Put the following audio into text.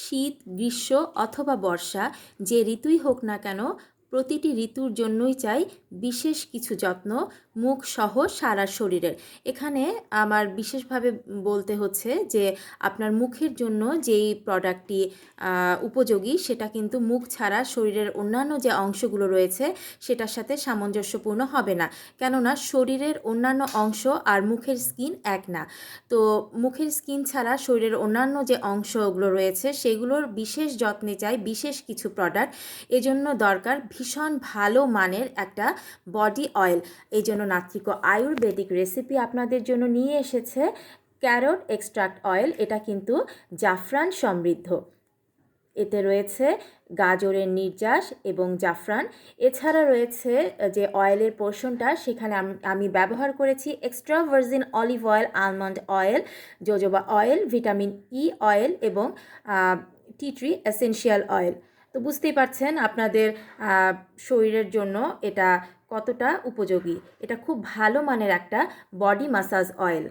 শীত, গ্রীষ্ম অথবা বর্ষা যে ঋতুই হোক না কেন প্রতিটি ঋতুর জন্যই চাই বিশেষ কিছু যত্ন মুখ সহ সারা শরীরের। এখানে আমার বিশেষভাবে বলতে হচ্ছে যে আপনার মুখের জন্য যেই প্রোডাক্টটি উপযোগী সেটা কিন্তু মুখ ছাড়া শরীরের অন্যান্য যে অংশগুলো রয়েছে সেটার সাথে সামঞ্জস্যপূর্ণ হবে না, কেননা শরীরের অন্যান্য অংশ আর মুখের স্কিন এক না। তো মুখের স্কিন ছাড়া শরীরের অন্যান্য যে অংশগুলো রয়েছে সেগুলোর বিশেষ যত্নে চাই বিশেষ কিছু প্রোডাক্ট। এজন্য দরকার ভীষণ ভালো মানের একটা বডি অয়েল। এই জন্য নাত্রিক আয়ুর্বেদিক রেসিপি আপনাদের জন্য নিয়ে এসেছে ক্যারট এক্সট্রাক্ট অয়েল। এটা কিন্তু জাফরান সমৃদ্ধ। এতে রয়েছে গাজরের নির্যাস এবং জাফরান। এছাড়া রয়েছে যে অয়েলের পোর্শনটা সেখানে আমি ব্যবহার করেছি extra virgin olive oil, almond oil, jojoba oil, vitamin E oil এবং টি ট্রি এসেনশিয়াল অয়েল। তো বুঝতেই পারছেন আপনাদের শরীরের জন্য এটা কতটা উপযোগী। এটা খুব ভালো মানের একটা বডি মাসাজ অয়েল।